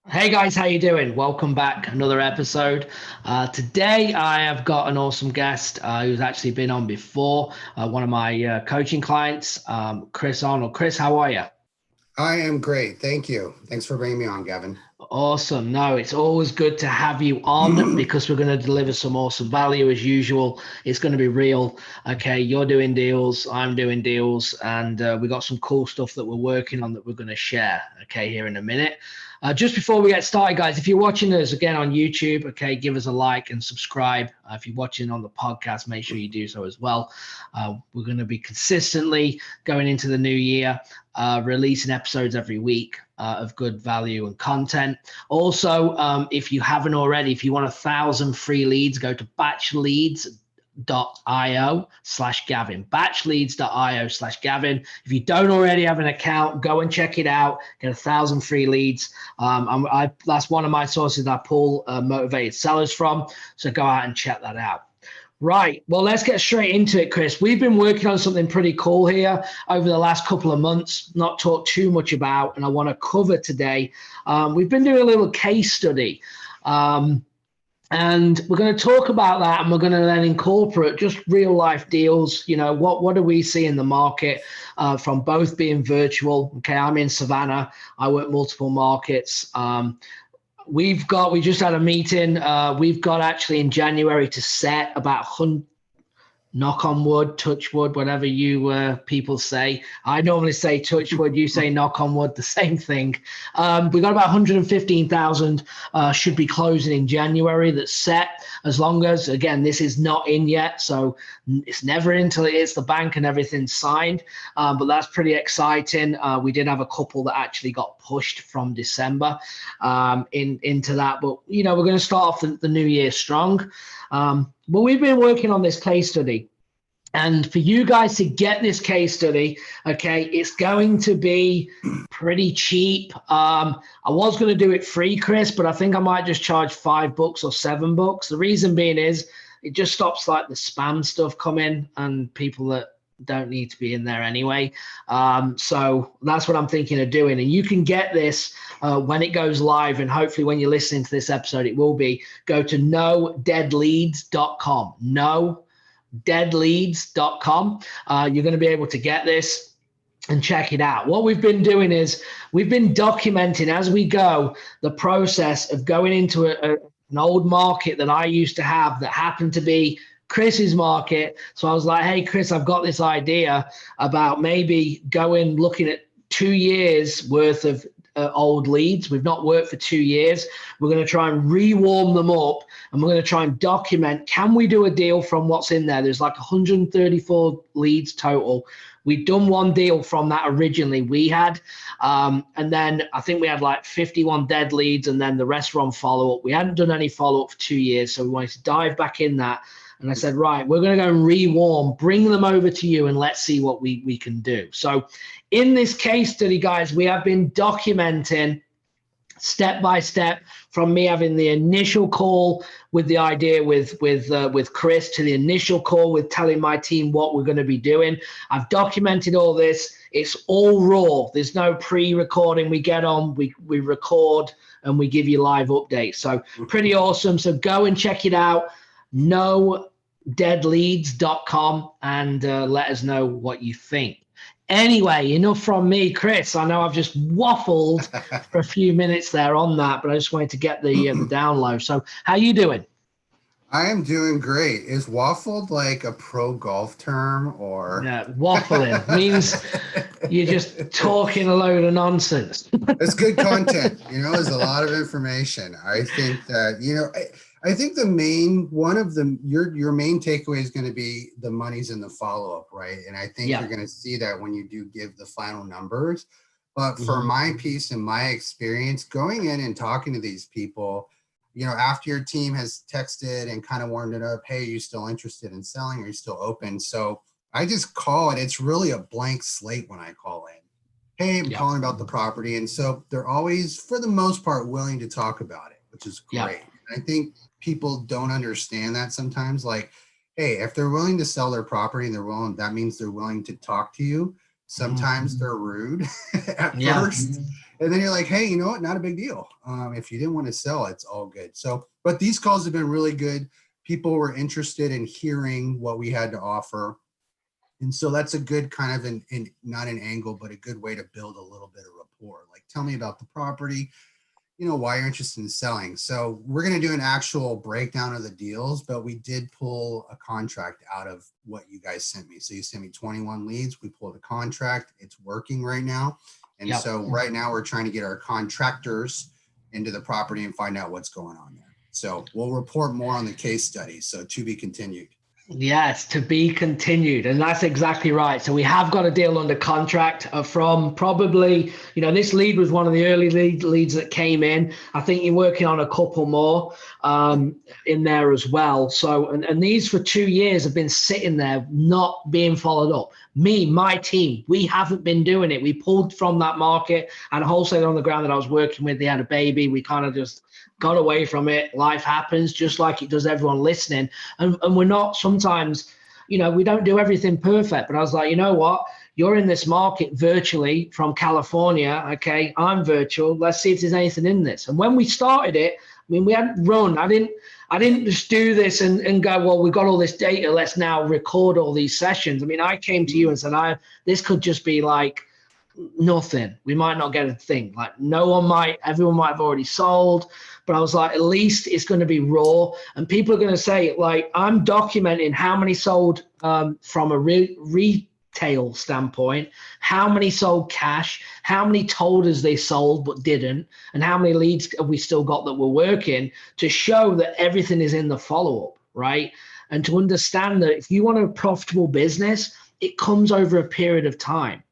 Hey guys, how you doing? Welcome back, another episode. Today I have got an awesome guest who's actually been on before. One of my coaching clients, Chris Arnold. Chris, how are you? I am great. Thank you. Thanks for bringing me on, Gavin. Awesome. No, it's always good to have you on because we're going to deliver some awesome value as usual. It's going to be real. Okay, you're doing deals, I'm doing deals, and we got some cool stuff that we're working on that we're going to share. Okay, here in a minute. Just before we get started, guys, if you're watching us again on YouTube, okay, give us a like and subscribe. If you're watching on the podcast, make sure you do so as well. We're going to be consistently going into the new year, releasing episodes every week of good value and content. Also, if you haven't already, if you want 1,000 free leads, go to batchleads.io/Gavin. Batchleads.io/Gavin. If you don't already have an account, go and check it out. Get 1,000 free leads. That's one of my sources that I pull motivated sellers from. So go out and check that out. Right. Well, let's get straight into it, Chris. We've been working on something pretty cool here over the last couple of months, not talked too much about, and I want to cover today. We've been doing a little case study. And we're going to talk about that, and we're going to then incorporate just real life deals. You know, what do we see in the market from both being virtual? Okay, I'm in Savannah. I work multiple markets. We just had a meeting. We've got actually in January to set about 100, knock on wood, touch wood, whatever you people say. I normally say touch wood, you say knock on wood, the same thing. We got about 115,000 should be closing in January. That's set, as long as, again, this is not in yet, so it's never in until it hits the bank and everything's signed. But that's pretty exciting. We did have a couple that actually got pushed from December into that, but we're going to start off the new year strong. But we've been working on this case study. And for you guys to get this case study, okay, it's going to be pretty cheap. I was going to do it free, Chris, but I think I might just charge $5 or $7. The reason being is it just stops like the spam stuff coming and people that don't need to be in there anyway. So that's what I'm thinking of doing. And you can get this when it goes live. And hopefully when you're listening to this episode, it will be. Go to nodeadleads.com. Nodeadleads.com. You're going to be able to get this and check it out. What we've been doing is we've been documenting as we go the process of going into an old market that I used to have that happened to be Chris's market. So I was like, hey, Chris, I've got this idea about maybe looking at 2 years worth of old leads. We've not worked for 2 years. We're going to try and rewarm them up, and we're going to try and document, can we do a deal from what's in there? There's like 134 leads total. We'd done one deal from that originally we had. And then I think we had like 51 dead leads, and then the rest were on follow-up. We hadn't done any follow-up for 2 years, so we wanted to dive back in that. And I said, right, we're going to go and rewarm, bring them over to you, and let's see what we can do. So in this case study, guys, we have been documenting step by step from me having the initial call with the idea with Chris to the initial call with telling my team what we're going to be doing. I've documented all this. It's all raw. There's no pre-recording. We get on, we record, and we give you live updates. So pretty awesome. So go and check it out. nodeadleads.com and let us know what you think. Anyway, enough from me, Chris. I know I've just waffled for a few minutes there on that, but I just wanted to get the download. So how you doing? I am doing great. Is waffled like a pro golf term or? Yeah, waffling means you're just talking a load of nonsense. It's good content. There's a lot of information. I think that, I think your main takeaway is going to be the money's in the follow-up, right? And I think you're going to see that when you do give the final numbers. But for my piece and my experience going in and talking to these people, after your team has texted and kind of warmed it up, hey, are you still interested in selling? Are you still open? So I just call it. It's really a blank slate when I call in. Hey, I'm calling about the property. And so they're always, for the most part, willing to talk about it, which is great. I think people don't understand that sometimes. Like, hey, if they're willing to sell their property and that means they're willing to talk to you. Sometimes they're rude at first. And then you're like, hey, you know what? Not a big deal. If you didn't want to sell, it's all good. So, but these calls have been really good. People were interested in hearing what we had to offer. And so that's a good kind of not an angle, but a good way to build a little bit of rapport. Like, tell me about the property, why you're interested in selling. So we're going to do an actual breakdown of the deals, but we did pull a contract out of what you guys sent me. So you sent me 21 leads. We pulled a contract. It's working right now. And so right now we're trying to get our contractors into the property and find out what's going on there. So we'll report more on the case study. So to be continued. Yes, to be continued. And that's exactly right. So we have got a deal under contract from probably, this lead was one of the early leads that came in. I think you're working on a couple more in there as well. So, and these for 2 years have been sitting there, not being followed up. My team, we haven't been doing it. We pulled from that market, and a wholesaler on the ground that I was working with, they had a baby. We kind of just got away from it. Life happens just like it does everyone listening. And we're not sometimes, we don't do everything perfect. But I was like, you know what? You're in this market virtually from California. Okay, I'm virtual. Let's see if there's anything in this. And when we started it, we hadn't run. I didn't just do this and go, well, we've got all this data. Let's now record all these sessions. I came to you and said, this could just be like nothing. We might not get a thing. Like everyone might have already sold. But I was like, at least it's going to be raw. And people are going to say, like, I'm documenting how many sold from a retail standpoint, how many sold cash, how many told us they sold but didn't, and how many leads have we still got that we're working, to show that everything is in the follow-up, right? And to understand that if you want a profitable business, it comes over a period of time.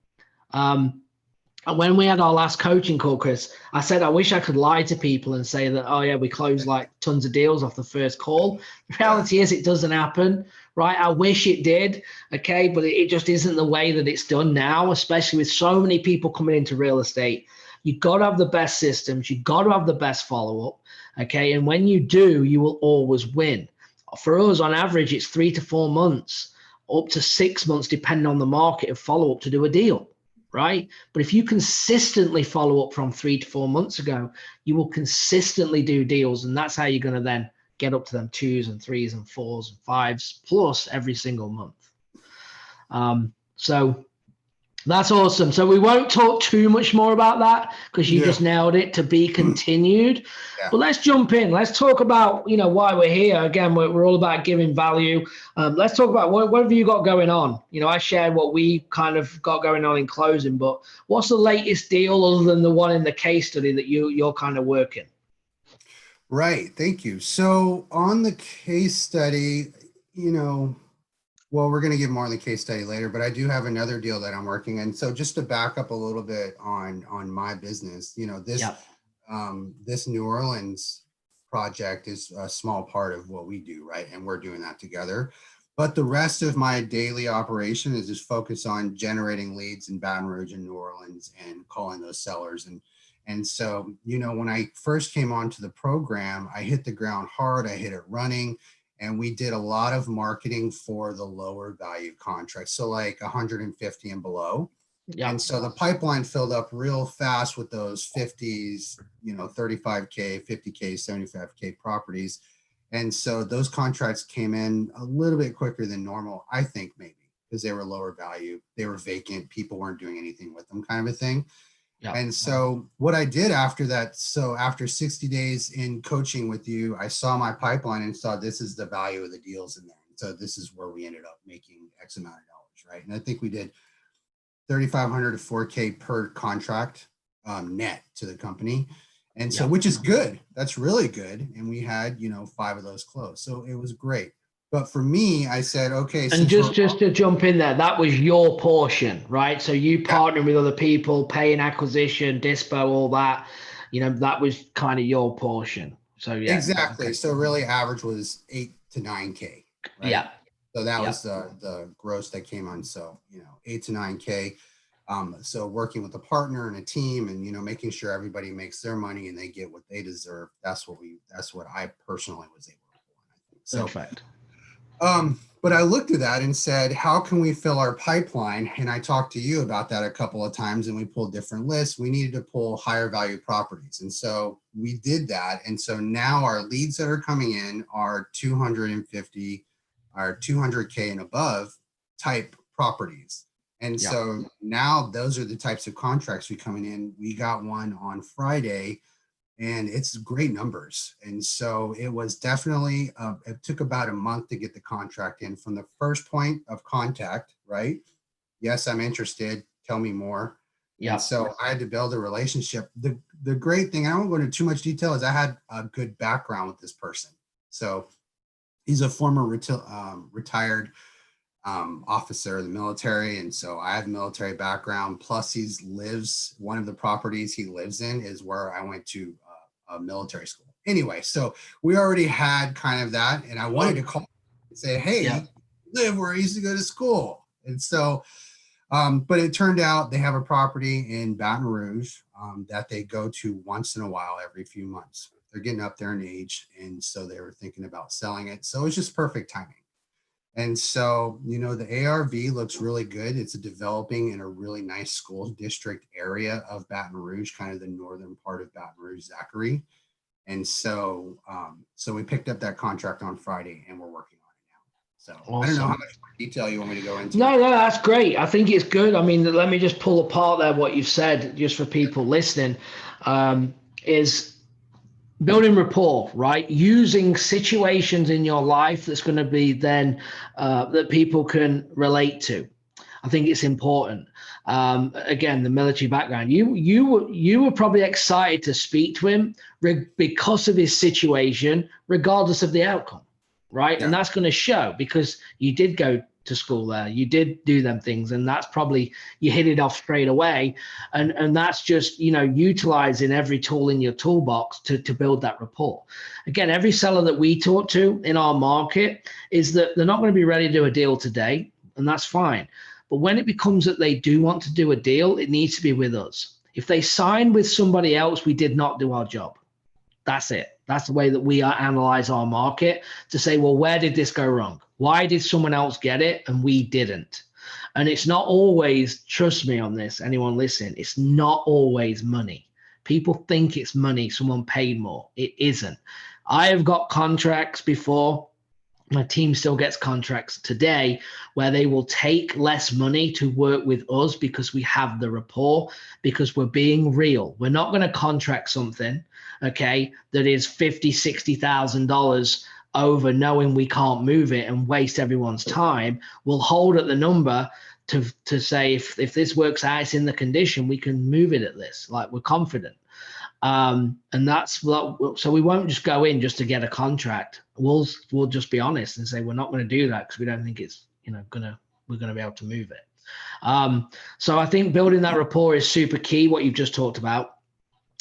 And when we had our last coaching call, Chris, I said, I wish I could lie to people and say that, oh yeah, we closed like tons of deals off the first call. The reality is it doesn't happen, right? I wish it did, okay? But it just isn't the way that it's done now, especially with so many people coming into real estate. You've got to have the best systems. You've got to have the best follow-up, okay? And when you do, you will always win. For us, on average, it's 3 to 4 months, up to 6 months, depending on the market, of follow-up to do a deal. Right? But if you consistently follow up from 3 to 4 months ago, you will consistently do deals. And that's how you're going to then get up to them 2s and 3s and 4s and 5s plus every single month. So that's awesome. So we won't talk too much more about that because you just nailed it, to be continued. But let's jump in. Let's talk about, why we're here. Again, we're all about giving value. Let's talk about what have you got going on? I shared what we kind of got going on in closing, but what's the latest deal other than the one in the case study that you're kind of working? Right. Thank you. So on the case study, well, we're going to give more on the case study later, but I do have another deal that I'm working on. So just to back up a little bit on my business, this New Orleans project is a small part of what we do, right? And we're doing that together. But the rest of my daily operation is just focused on generating leads in Baton Rouge and New Orleans and calling those sellers. And so, when I first came onto the program, I hit the ground hard, I hit it running. And we did a lot of marketing for the lower value contracts. So like 150 and below. Yeah. And so the pipeline filled up real fast with those 50s, 35K, 50K, 75K properties. And so those contracts came in a little bit quicker than normal, I think, maybe because they were lower value. They were vacant. People weren't doing anything with them, kind of a thing. Yeah. And so what I did after that, so after 60 days in coaching with you, I saw my pipeline and saw this is the value of the deals in there. So this is where we ended up making X amount of dollars, right? And I think we did 3,500 to 4K per contract net to the company. And so, which is good. That's really good. And we had, 5 of those closed. So it was great. But for me, I said, okay. And just to jump in there, that was your portion, right? So you partnering with other people, paying acquisition, dispo, all that, that was kind of your portion. So yeah. Exactly. Okay. So really average was 8 to 9K, right? Yeah. So that was the gross that came on. So, 8 to 9K. So working with a partner and a team and, making sure everybody makes their money and they get what they deserve. That's what I personally was able to do. So, perfect. But I looked at that and said, how can we fill our pipeline? And I talked to you about that a couple of times, and we pulled different lists. We needed to pull higher value properties. And so we did that. And so now our leads that are coming in are 250, are 200K and above type properties. And so now those are the types of contracts we coming in. We got one on Friday, and it's great numbers. And so it was definitely, it took about a month to get the contract in from the first point of contact, right? Yes, I'm interested. Tell me more. Yeah. And so I had to build a relationship. The great thing, I won't go into too much detail, is I had a good background with this person. So he's a former retired officer of the military. And so I have a military background. Plus lives, one of the properties he lives in is where I went to military school. Anyway, so we already had kind of that. And I wanted to call and say, hey, you live where I used to go to school. And so, but it turned out they have a property in Baton Rouge that they go to once in a while, every few months. They're getting up there in age. And so they were thinking about selling it. So it's just perfect timing. And so, you know, the ARV looks really good. It's developing in a really nice school district area of Baton Rouge, kind of the northern part of Baton Rouge, Zachary. And so, so we picked up that contract on Friday, and we're working on it now. So awesome. I don't know how much more detail you want me to go into. No, that's great. I think it's good. I mean, let me just pull apart there what you've said, just for people listening, is building rapport, right? Using situations in your life that's going to be then that people can relate to. I think it's important. Again, the military background. You were probably excited to speak to him because of his situation, regardless of the outcome, right? Yeah. And that's going to show because you did go to school there, you did do them things, and that's probably you hit it off straight away, and that's just, you know, utilizing every tool in your toolbox to build that rapport. Again, every seller that we talk to in our market is that they're not going to be ready to do a deal today, and that's fine. But when it becomes that they do want to do a deal, it needs to be with us. If they sign with somebody else, we did not do our job. That's it. That's the way that we analyze our market, to say, well, where did this go wrong? Why did someone else get it and we didn't? And it's not always, trust me on this, anyone listening, it's not always money. People think it's money, someone paid more. It isn't. I have got contracts before. My team still gets contracts today where they will take less money to work with us because we have the rapport, because we're being real. We're not going to contract something, okay, that is $50,000, $60,000 over knowing we can't move it and waste everyone's time. We'll hold at the number to say if this works out, it's in the condition, we can move it at this, like we're confident. And that's so we won't just go in just to get a contract. We'll just be honest and say we're not going to do that because we don't think it's, you know, we're gonna be able to move it. So I think building that rapport is super key. What you've just talked about,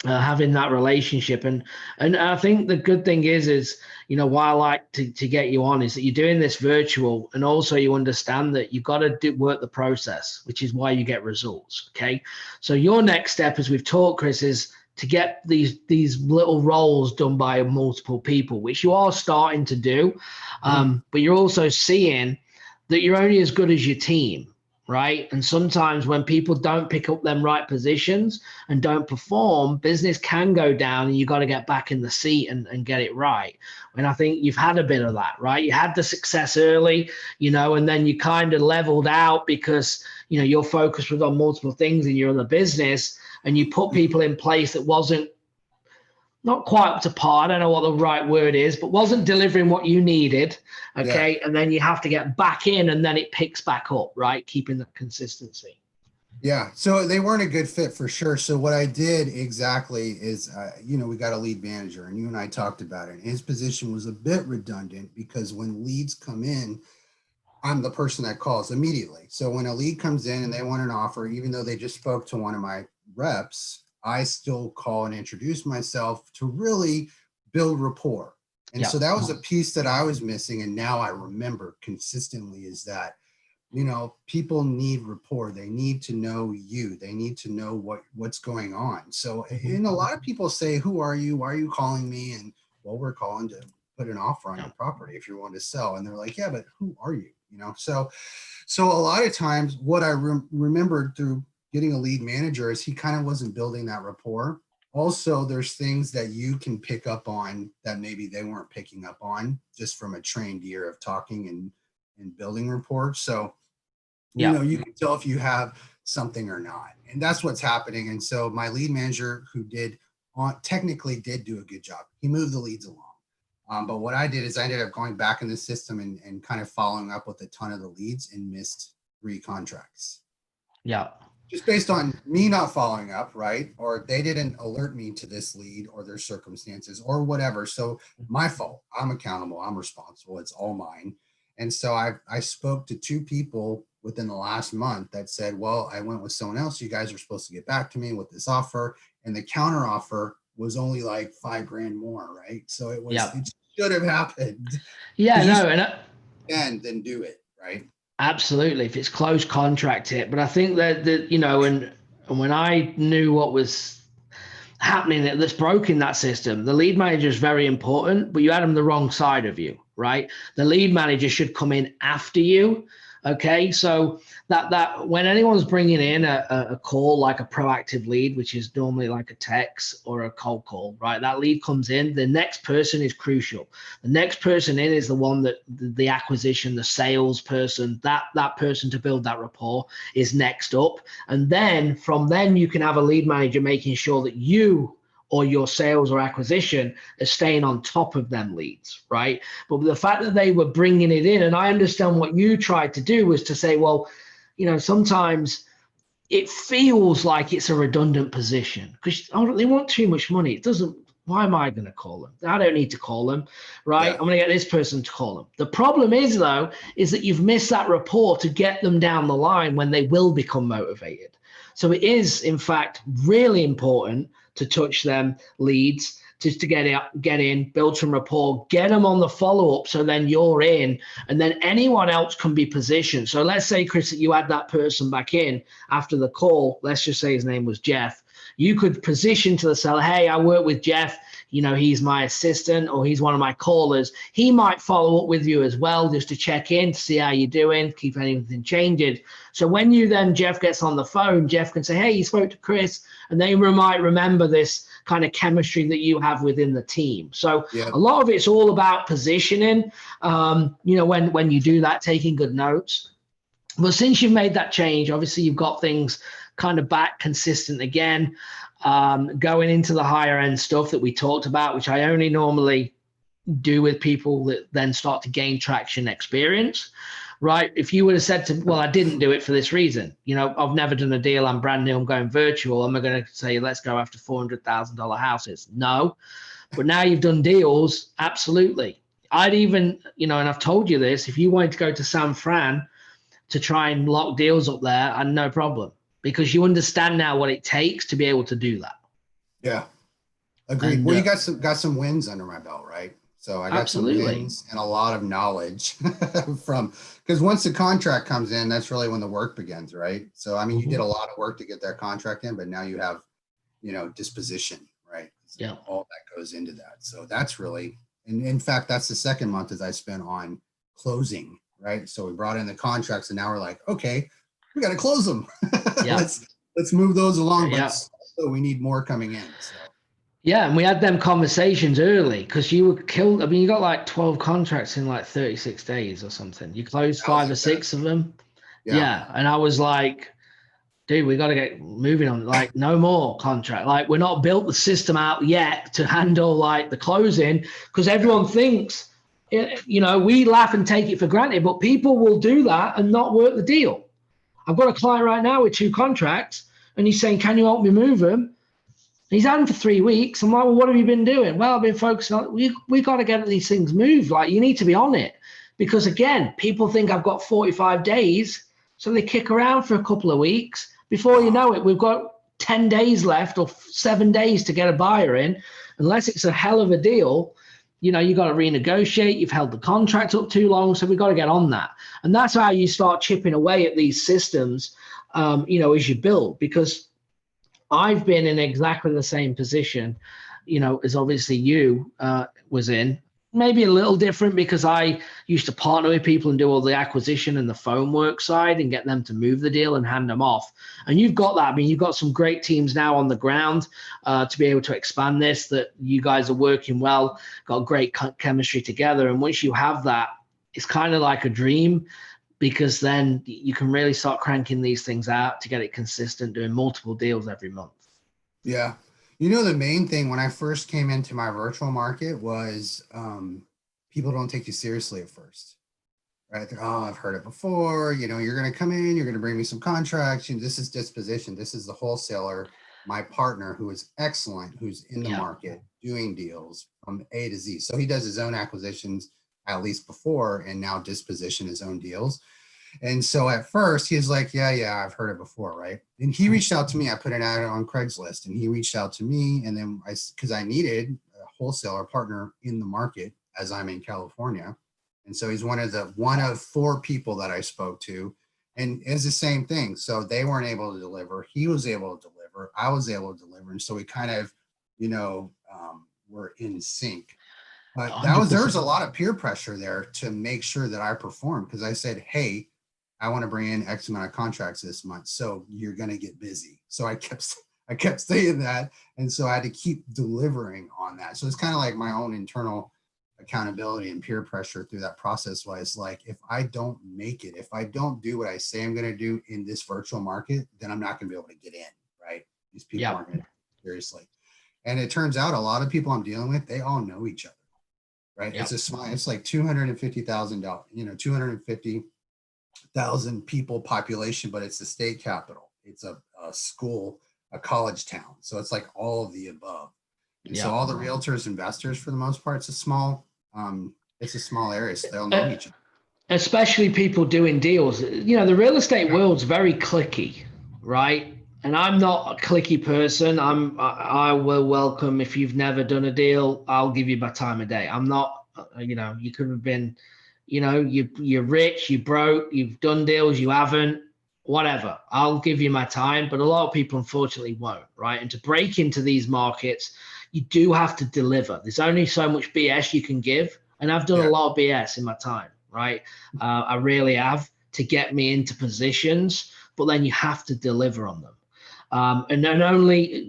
having that relationship, and I think the good thing is you know, why I like to get you on is that you're doing this virtual, and also you understand that you've got to work the process, which is why you get results. Okay, so your next step, as we've talked, Chris, is to get these little roles done by multiple people, which you are starting to do. But you're also seeing that you're only as good as your team, right? And sometimes when people don't pick up them right positions and don't perform, business can go down, and you got to get back in the seat and get it right. And I think you've had a bit of that, right? You had the success early, you know, and then you kind of leveled out because, you know, your focus was on multiple things in your other business, and you put people in place that wasn't not quite up to par, I don't know what the right word is, but wasn't delivering what you needed. Okay. Yeah. And then you have to get back in, and then it picks back up, right? Keeping that consistency. Yeah. So they weren't a good fit for sure. So what I did exactly is, you know, we got a lead manager, and you and I talked about it. And his position was a bit redundant because when leads come in, I'm the person that calls immediately. So when a lead comes in and they want an offer, even though they just spoke to one of my reps, I still call and introduce myself to really build rapport. And so that was a piece that I was missing. And now I remember consistently is that, you know, people need rapport. They need to know you. They need to know what's going on. So, and a lot of people say, who are you? Why are you calling me? And well, we're calling to put an offer on your property if you're wanting to sell. And they're like, yeah, but who are you? So a lot of times what I remembered through getting a lead manager is he kind of wasn't building that rapport. Also, there's things that you can pick up on that maybe they weren't picking up on just from a trained year of talking and building rapport. So, you can tell if you have something or not. And that's what's happening. And so my lead manager, who technically did do a good job, he moved the leads along. But what I did is I ended up going back in the system and kind of following up with a ton of the leads and missed 3 contracts. Yeah. Just based on me not following up, right? Or they didn't alert me to this lead or their circumstances or whatever. So my fault. I'm accountable. I'm responsible. It's all mine. And so I spoke to 2 people within the last month that said, well, I went with someone else. You guys are supposed to get back to me with this offer. And the counter offer was only like $5,000 more, right? So it should have happened. Yeah, no. And then do it, right? Absolutely. If it's close, contract it. But I think that and when I knew what was happening that's broken that system, the lead manager is very important, but you had them the wrong side of you, right? The lead manager should come in after you. Okay, so that when anyone's bringing in a call like a proactive lead, which is normally like a text or a cold call, right? That lead comes in, the next person is crucial. The next person in is the one that the acquisition, the sales person, that person to build that rapport is next up. And then from then you can have a lead manager making sure that you or your sales or acquisition is staying on top of them leads, right? But the fact that they were bringing it in, and I understand what you tried to do was to say, well, sometimes it feels like it's a redundant position because they want too much money. It doesn't, why am I going to call them? I don't need to call them, right? Yeah. I'm going to get this person to call them. The problem is, though, is that you've missed that rapport to get them down the line when they will become motivated. So it is, in fact, really important to touch them leads, just to get in, build some rapport, get them on the follow-up so then you're in, and then anyone else can be positioned. So let's say, Chris, that you had that person back in after the call. Let's just say his name was Jeff. You could position to the seller, hey, I work with Jeff. He's my assistant or he's one of my callers. He might follow up with you as well just to check in, to see how you're doing, keep anything changing. So when Jeff gets on the phone, Jeff can say, hey, you spoke to Chris, and they might remember this kind of chemistry that you have within the team. So a lot of it's all about positioning, when you do that, taking good notes. But since you've made that change, obviously you've got things kind of back consistent again, going into the higher end stuff that we talked about, which I only normally do with people that then start to gain traction experience, right? If you would have said to, well, I didn't do it for this reason, I've never done a deal, I'm brand new, I'm going virtual, am I going to say, let's go after $400,000 houses? No. But now you've done deals, absolutely. I'd even, and I've told you this, if you wanted to go to San Fran to try and lock deals up there, and no problem, because you understand now what it takes to be able to do that. Yeah, agreed. And, well, you got some wins under my belt, right? So I got some wins and a lot of knowledge because once the contract comes in, that's really when the work begins, right? So, I mean, you did a lot of work to get that contract in, but now you have, disposition, right? So yeah. All that goes into that. So that's really, and in fact, that's the second month as I spent on closing, right? So we brought in the contracts and now we're like, okay, we got to close them. Yeah. let's move those along, but yeah. so we need more coming in. So. Yeah, and we had them conversations early because you were killed. I mean, you got like 12 contracts in like 36 days or something. You closed 5 or 6 of them. Yeah. And I was like, dude, we got to get moving on. Like, no more contract. Like, we're not built the system out yet to handle like the closing because everyone thinks, we laugh and take it for granted, but people will do that and not work the deal. I've got a client right now with 2 contracts and he's saying, can you help me move them? He's had them for 3 weeks. I'm like, well, what have you been doing? Well, I've been focusing on, we got to get these things moved. Like, you need to be on it. Because again, people think I've got 45 days. So they kick around for a couple of weeks. Before you know it, we've got 10 days left or 7 days to get a buyer in. Unless it's a hell of a deal, you got to renegotiate. You've held the contract up too long. So we've got to get on that. And that's how you start chipping away at these systems, as you build. Because I've been in exactly the same position, as obviously you was in. maybe a little different because I used to partner with people and do all the acquisition and the phone work side and get them to move the deal and hand them off. And you've got that. I mean, you've got some great teams now on the ground to be able to expand this, that you guys are working well, got great chemistry together. And once you have that, it's kind of like a dream because then you can really start cranking these things out to get it consistent, doing multiple deals every month. Yeah. You know, the main thing when I first came into my virtual market was people don't take you seriously at first, right? Oh, I've heard it before. You know, you're going to come in, you're going to bring me some contracts. You know, this is disposition. This is the wholesaler, my partner, who is excellent, who's in the market doing deals from A to Z. So he does his own acquisitions at least before, and now disposition his own deals. And so at first he's like, yeah, I've heard it before, right? And he reached out to me. I put an ad on Craigslist, and he reached out to me. And then because I needed a wholesaler partner in the market as I'm in California. And so he's one of 4 people that I spoke to. And it's the same thing. So they weren't able to deliver. He was able to deliver. I was able to deliver. And so we kind of, were in sync. But there was a lot of peer pressure there to make sure that I performed, because I said, hey, I want to bring in X amount of contracts this month, so you're going to get busy. So I kept saying that, and so I had to keep delivering on that. So it's kind of like my own internal accountability and peer pressure through that process. Was like, if I don't make it, if I don't do what I say I'm going to do in this virtual market, then I'm not going to be able to get in. Right? These people aren't going to take it seriously. And it turns out a lot of people I'm dealing with, they all know each other. Right? Yep. It's like $250,000, 250,000 people population, but it's the state capital. It's a school, a college town. So it's like all of the above. And so all the realtors, investors, for the most part, it's a small area. So they'll know each other. Especially people doing deals. You know, the real estate world's very cliquey, right? And I'm not a cliquey person. I will welcome, if you've never done a deal, I'll give you my time of day. I'm not, you could have been, you're rich, you broke, you've done deals, you haven't, whatever. I'll give you my time. But a lot of people, unfortunately, won't, right? And to break into these markets, you do have to deliver. There's only so much BS you can give. And I've done a lot of BS in my time, right? I really have, to get me into positions, but then you have to deliver on them. And then only,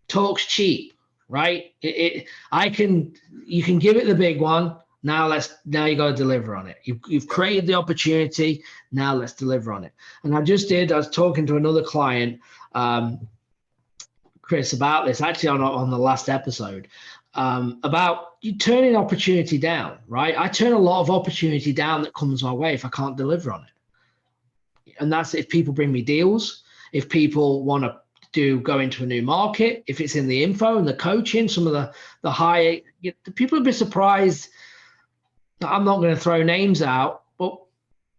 talk's cheap, right? You can give it the big one. Now you got to deliver on it. You've created the opportunity. Now let's deliver on it. And I was talking to another client, Chris, about this actually on the last episode, about you turning opportunity down, right? I turn a lot of opportunity down that comes my way if I can't deliver on it. And that's if people bring me deals, if people want to go into a new market, if it's in the info and the coaching, some of the high, the people would be surprised. I'm not going to throw names out, and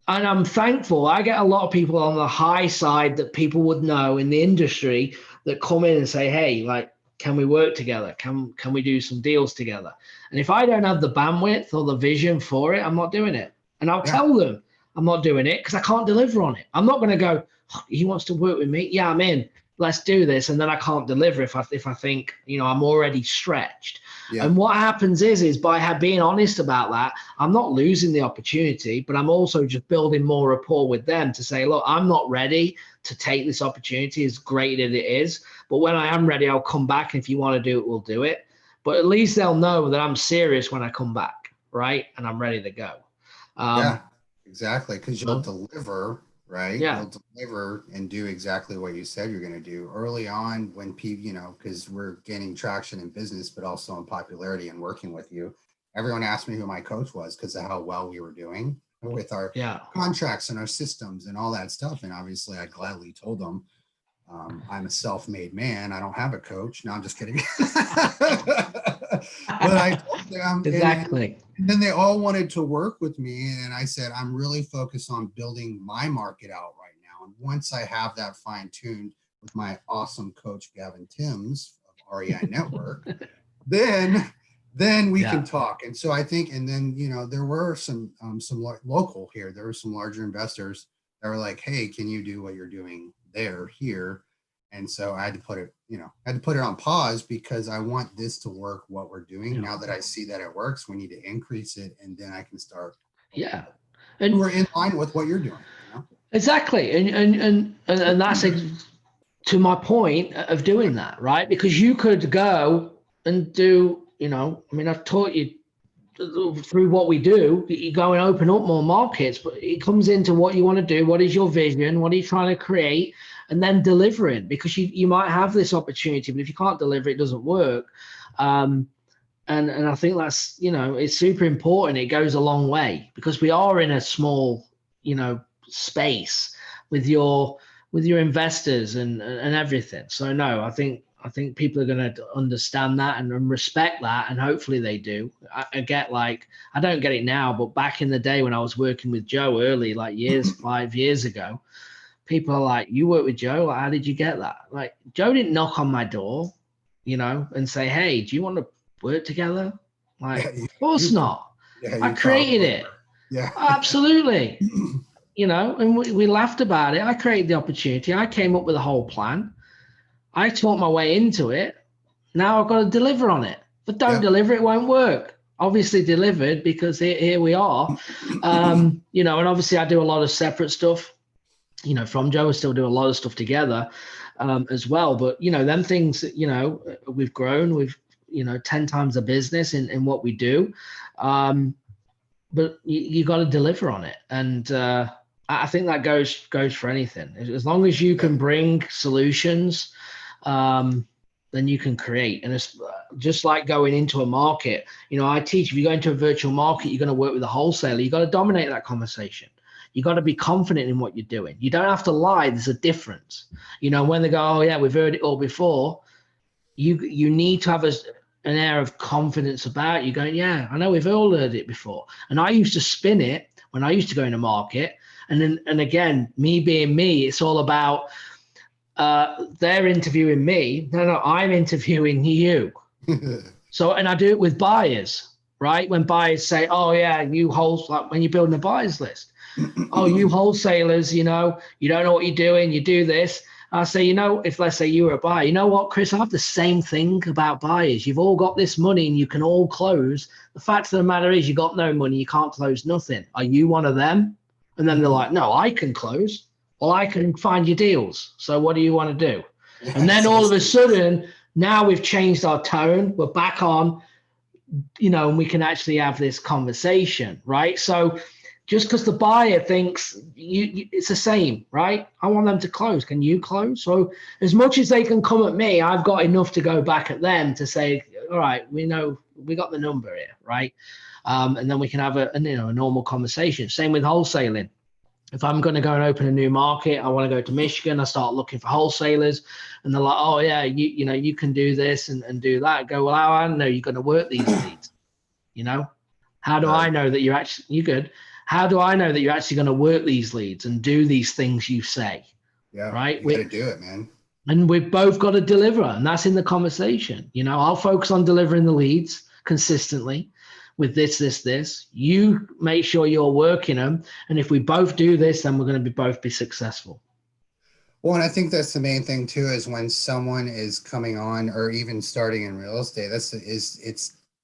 I'm thankful. I get a lot of people on the high side that people would know in the industry that come in and say, hey, like, can we work together? Can we do some deals together? And if I don't have the bandwidth or the vision for it, I'm not doing it. And I'll tell them I'm not doing it because I can't deliver on it. I'm not going to go, oh, he wants to work with me. Yeah, I'm in. Let's do this. And then I can't deliver if I think, I'm already stretched. Yeah. And what happens is by being honest about that, I'm not losing the opportunity, but I'm also just building more rapport with them to say, look, I'm not ready to take this opportunity, as great as it is. But when I am ready, I'll come back. And if you want to do it, we'll do it. But at least they'll know that I'm serious when I come back, right? And I'm ready to go. Yeah, exactly. Because you'll deliver, right? Yeah. You'll deliver and do exactly what you said you're going to do early on when people, because we're gaining traction in business, but also in popularity and working with you. Everyone asked me who my coach was because of how well we were doing with our contracts and our systems and all that stuff. And obviously I gladly told them, I'm a self-made man. I don't have a coach. No, I'm just kidding. But I told them exactly. And then they all wanted to work with me. And I said, I'm really focused on building my market out right now. And once I have that fine-tuned with my awesome coach, Gavin Timms of REI Network, then we can talk. And so I think, and then, there were some local here, there were some larger investors that were like, hey, can you do what you're doing here? And so I had to put it, on pause because I want this to work, what we're doing. Now that I see that it works, we need to increase it, and then I can start. Yeah. And we're in line with what you're doing. Exactly. And that's to my point of doing that, right? Because you could go and do, I've taught you through what we do, you go and open up more markets, but it comes into what you want to do. What is your vision? What are you trying to create? And then delivering, because you might have this opportunity, but if you can't deliver, it doesn't work. And I think that's, it's super important. It goes a long way because we are in a small, space with your investors and everything. So no, I think people are going to understand that and respect that, and hopefully they do. I don't get it now, but back in the day when I was working with Joe early, like 5 years ago, people are like, "You work with Joe? Like, how did you get that?" Like, Joe didn't knock on my door, and say, "Hey, do you want to work together?" Like, of course not. I created it. Yeah, absolutely. And we laughed about it. I created the opportunity. I came up with a whole plan. I taught my way into it. Now I've got to deliver on it. But don't deliver, it won't work. Obviously delivered, because here we are. And obviously I do a lot of separate stuff. From Joe, we still do a lot of stuff together as well. But, them things, we've grown. We've, 10 times the business in what we do. But you got to deliver on it. And I think that goes for anything. As long as you can bring solutions, then you can create. And it's just like going into a market. I teach, if you go into a virtual market, you're going to work with a wholesaler. You got to dominate that conversation. You got to be confident in what you're doing. You don't have to lie. There's a difference. When they go, "Oh yeah, we've heard it all before," you need to have an air of confidence about you, going, "Yeah, I know we've all heard it before." And I used to spin it when I used to go in a market. And again, me being me, it's all about they're interviewing me. No, I'm interviewing you. So, and I do it with buyers, right? When buyers say, "Oh yeah, like when you're building a buyers list, oh, you wholesalers, you don't know what you're doing. You do this." I say, if let's say you were a buyer, you know what, Chris, I have the same thing about buyers. You've all got this money and you can all close. The fact of the matter is you got no money. You can't close nothing. Are you one of them? And then they're like, "No, I can close. Well, I can find you deals. So what do you want to do?" And then all of a sudden, now we've changed our tone. We're back on, and we can actually have this conversation, right? So just because the buyer thinks it's the same, right? I want them to close. Can you close? So as much as they can come at me, I've got enough to go back at them to say, "All right, we know we got the number here," right? And then we can have a normal conversation. Same with wholesaling. If I'm going to go and open a new market, I want to go to Michigan, I start looking for wholesalers, and they're like, "Oh yeah, you can do this and do that." I go, "Well, how I know you're going to work these leads? How do I know that you're good? How do I know that you're actually going to work these leads and do these things you say?" Yeah, right. You got to do it, man. And we've both got to deliver, and that's in the conversation. I'll focus on delivering the leads consistently with this. You make sure you're working them, and if we both do this, then we're going to both be successful. Well, and I think that's the main thing too, is when someone is coming on or even starting in real estate,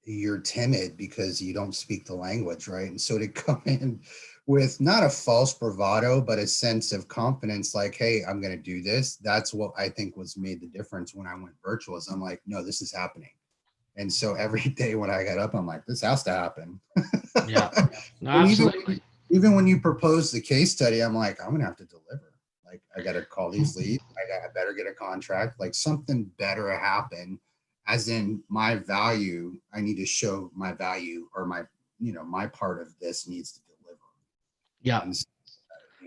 you're timid because you don't speak the language, right? And so to come in with not a false bravado, but a sense of confidence, like, "Hey, I'm going to do this." That's what I think was made the difference when I went virtual. Is I'm like, "No, this is happening." And so every day when I got up, I'm like, "This has to happen." Yeah, no, absolutely. Even when you propose the case study, I'm like, "I'm going to have to deliver. Like, I got to call these leads. I better get a contract. Like, something better happen. As in my value, I need to show my value, or my part of this needs to deliver." Yeah. And,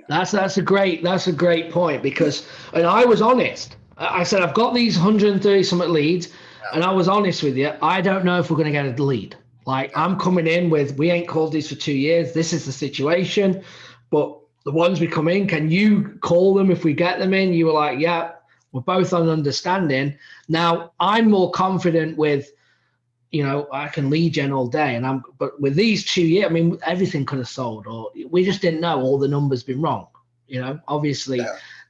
that's a great point, because, and I was honest. I said, "I've got these 130 something leads." And I was honest with you. I don't know if we're going to get a lead. Like, I'm coming in with, we ain't called these for 2 years. This is the situation. But the ones we come in, can you call them if we get them in? You were like, "Yeah, we're both on understanding." Now I'm more confident with, I can lead gen all day, but with these 2 years, I mean, everything could have sold, or we just didn't know, all the numbers been wrong. Obviously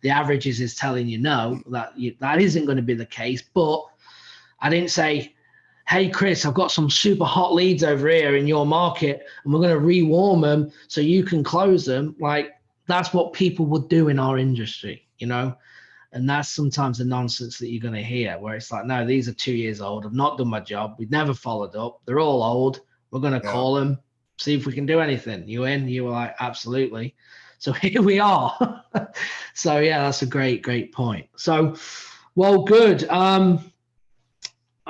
the averages is telling you no, that isn't going to be the case. But I didn't say, hey, Chris, I've got some super hot leads over here in your market, and we're going to rewarm them so you can close them. Like, that's what people would do in our industry, you know? And that's sometimes the nonsense that you're going to hear, where it's like, no, these are 2 years old. I've not done my job. We've never followed up. They're all old. We're going to call them, see if we can do anything. You in? You were like, absolutely. So here we are. So, yeah, that's a great point. So, well, good. I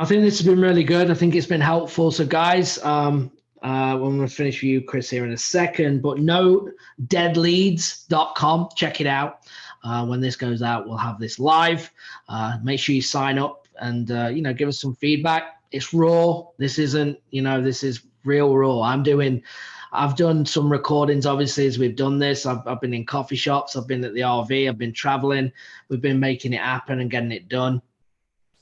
think this has been really good. I think it's been helpful. So, guys, I'm going to finish with you, Chris, here in a second. But nodeadleads.com. Check it out. When this goes out, we'll have this live. Make sure you sign up and, give us some feedback. It's raw. This isn't, this is real raw. I've done some recordings, obviously, as we've done this. I've been in coffee shops. I've been at the RV. I've been traveling. We've been making it happen and getting it done.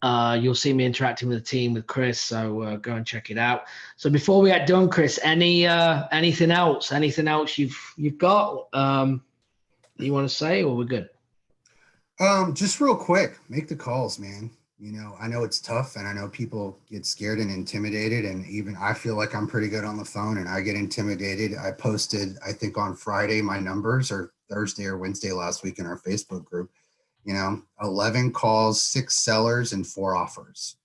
You'll see me interacting with the team, with Chris. So go and check it out. So before we get done, Chris, anything else you've got, you want to say, or we're good? Just real quick, make the calls, man. I know it's tough, and I know people get scared and intimidated, and even I feel like I'm pretty good on the phone and I get intimidated. I posted, I think on Friday, my numbers, or Thursday or Wednesday last week in our Facebook group, 11 calls, 6 sellers, and 4 offers.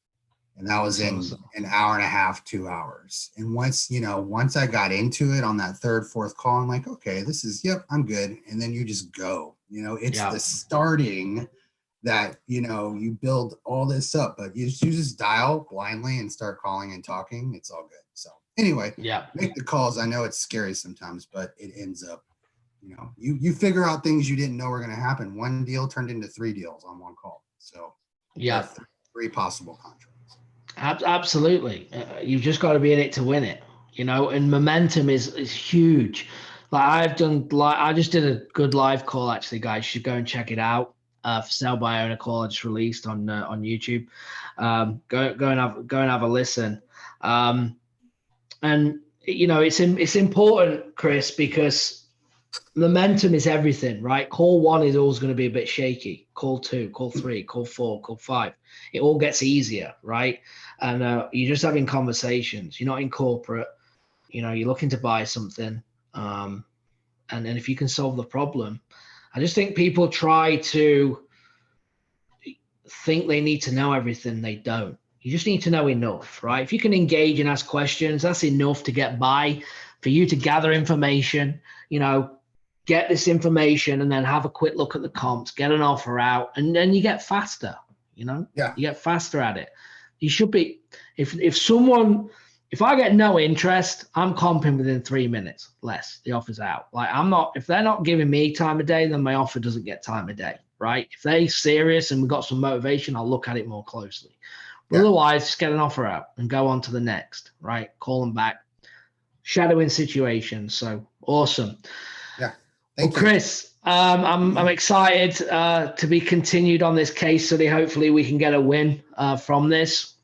And that was in an hour and a half, 2 hours. And once I got into it on that third, fourth call, I'm like, okay, I'm good. And then you just go, it's the starting that, you build all this up, but you just dial blindly and start calling and talking. It's all good. So anyway, make the calls. I know it's scary sometimes, but it ends up, you figure out things you didn't know were going to happen. One deal turned into 3 deals on one call. So 3 possible contracts. Absolutely. You've just got to be in it to win it, and momentum is huge. Like I just did a good live call, actually, guys. You should go and check it out. For sale by owner call I just released on YouTube. Go and have a listen. And it's important, Chris, because momentum is everything, right? Call 1 is always going to be a bit shaky. Call 2, call 3, call 4, call 5. It all gets easier, right? And you're just having conversations. You're not in corporate. You're looking to buy something. And then if you can solve the problem, I just think people try to think they need to know everything. They don't. You just need to know enough, right? If you can engage and ask questions, that's enough to get by. For you to gather information, get this information and then have a quick look at the comps, get an offer out, and then you get faster, you get faster at it. You should be, if I get no interest, I'm comping within 3 minutes less. The offer's out. Like if they're not giving me time of day, then my offer doesn't get time of day, right? If they're serious and we've got some motivation, I'll look at it more closely. But otherwise, just get an offer out and go on to the next, right? Call them back. Shadowing situations. So awesome. Yeah. Well, Chris, I'm excited to be continued on this case study. Hopefully we can get a win from this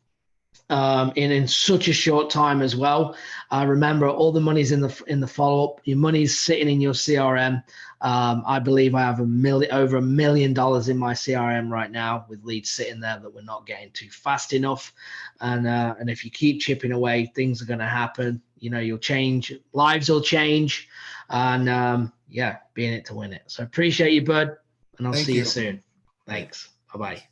in such a short time as well. Remember, all the money's in the follow-up. Your money's sitting in your CRM. I believe I have over $1 million in my CRM right now, with leads sitting there that we're not getting to fast enough. And if you keep chipping away, things are going to happen. You'll change, lives will change, and be in it to win it. So appreciate you, bud, and I'll see you soon. Thanks. Bye-bye.